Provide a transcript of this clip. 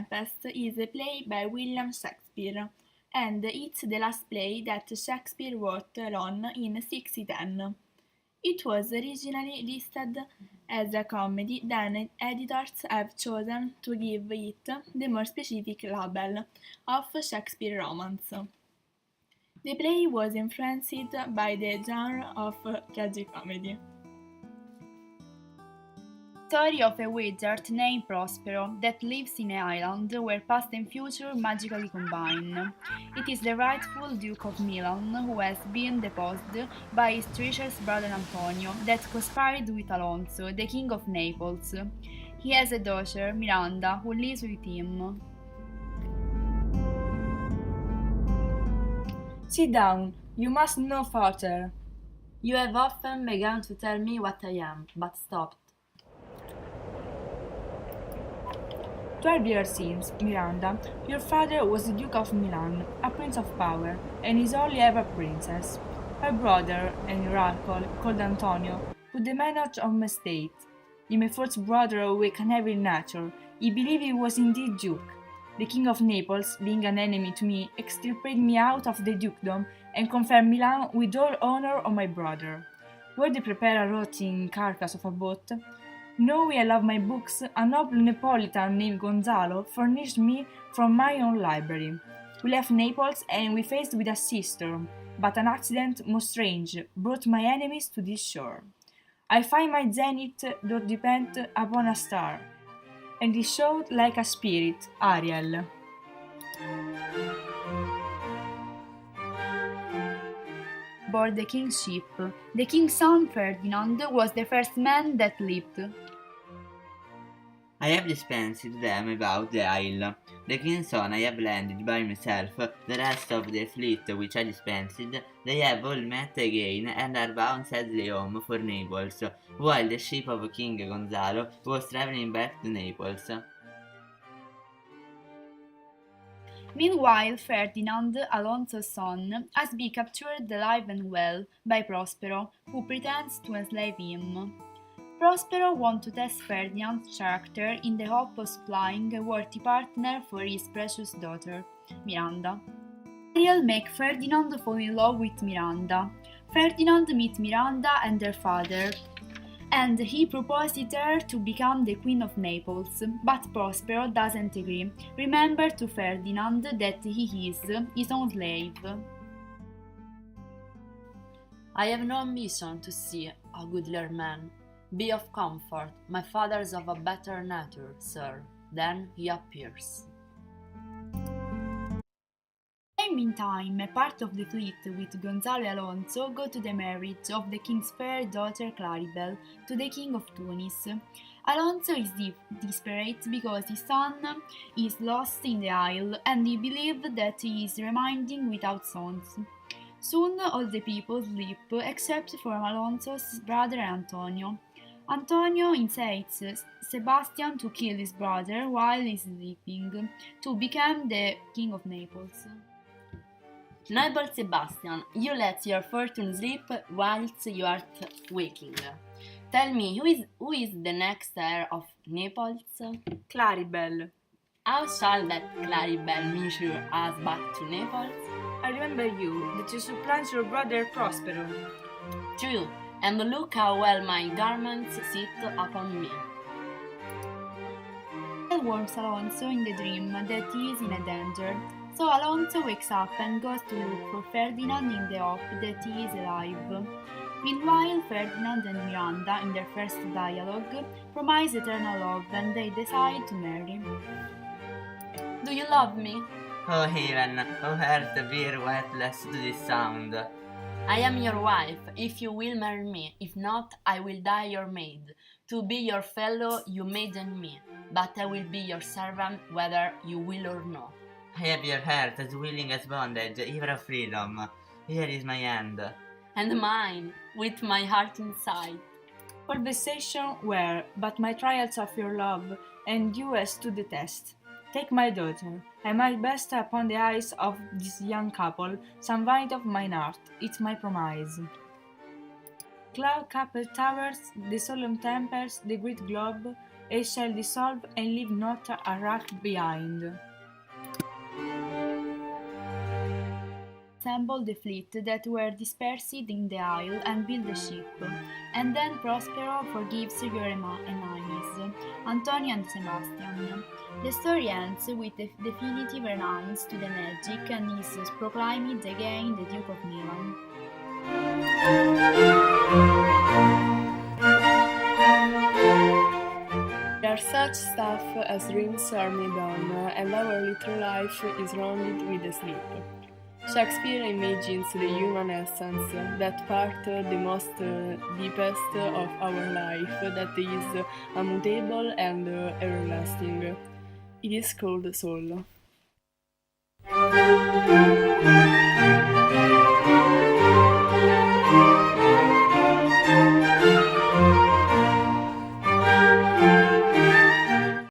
Tempest is a play by William Shakespeare, and it's the last play that Shakespeare wrote alone in 1610. It was originally listed as a comedy, then editors have chosen to give it the more specific label of Shakespeare romance. The play was influenced by the genre of tragicomedy. Story of a wizard named Prospero that lives in an island where past and future magically combine. It is the rightful Duke of Milan who has been deposed by his treacherous brother Antonio that conspired with Alonso, the King of Naples. He has a daughter, Miranda, who lives with him. Sit down, you must know further. You have often begun to tell me what I am, but stopped. 12 years since, Miranda, your father was the Duke of Milan, a prince of power, and his only ever princess. My brother, an oracle called Antonio, put the manage of my state. In my first brother awake an evil nature, he believed he was indeed Duke. The King of Naples, being an enemy to me, extirpated me out of the dukedom and conferred Milan with all honor on my brother. Where the prepare a rotting carcass of a boat, knowing I love my books, a noble Neapolitan named Gonzalo furnished me from my own library. We left Naples and we faced with a sister, but an accident most strange brought my enemies to this shore. I find my zenith doth depend upon a star, and it showed like a spirit, Ariel. Aboard the king's ship, the king's son Ferdinand was the first man that lived. I have dispensed them about the isle. The king's son I have landed by myself, the rest of the fleet which I dispensed, they have all met again and are bound sadly home for Naples, while the ship of King Gonzalo was travelling back to Naples. Meanwhile, Ferdinand, Alonso's son, has been captured alive and well by Prospero, who pretends to enslave him. Prospero wants to test Ferdinand's character in the hope of supplying a worthy partner for his precious daughter, Miranda. Ariel makes Ferdinand fall in love with Miranda. Ferdinand meets Miranda and her father, and he proposes her to become the Queen of Naples, but Prospero doesn't agree. Remember to Ferdinand that he is his own slave. I have no ambition to see a goodlier man. Be of comfort, my father is of a better nature, sir. Then he appears. In the meantime, a part of the fleet with Gonzalo and Alonso go to the marriage of the king's fair daughter Claribel to the king of Tunis. Alonso is desperate because his son is lost in the isle and he believes that he is remaining without sons. Soon all the people sleep except for Alonso's brother Antonio. Antonio incites Sebastian to kill his brother while he is sleeping, to become the king of Naples. Noble Sebastian, you let your fortune sleep whilst you are waking. Tell me, who is the next heir of Naples? Claribel. How shall that Claribel measure us back to Naples? I remember you, that you supplant your brother Prospero. True, and look how well my garments sit upon me. It warns Alonso in the dream that he is in a danger, so Alonso wakes up and goes to look for Ferdinand in the hope that he is alive. Meanwhile, Ferdinand and Miranda, in their first dialogue, promise eternal love and they decide to marry. Do you love me? Oh heaven, oh earth, bear witness to this sound. I am your wife, if you will marry me. If not, I will die your maid. To be your fellow, you maiden me, but I will be your servant whether you will or no. I have your heart as willing as bondage, ever of freedom. Here is my hand. And mine, with my heart inside. Conversation were but my trials of your love, and you as to the test. Take my daughter, I might best upon the eyes of this young couple some vine of mine heart, it's my promise. cloud-capped towers, the solemn temples, the great globe, it shall dissolve and leave not a rack behind. Assemble the fleet that were dispersed in the isle and build a ship. And then Prospero forgives your enemies, Antonio and Sebastian. The story ends with the definitive renounce to the magic and is proclaimed again the Duke of Milan. There are such stuff as dreams are made on, and our little life is rounded with a sleep. Shakespeare imagines the human essence, that part the most deepest of our life, that is immutable and everlasting. It is called soul.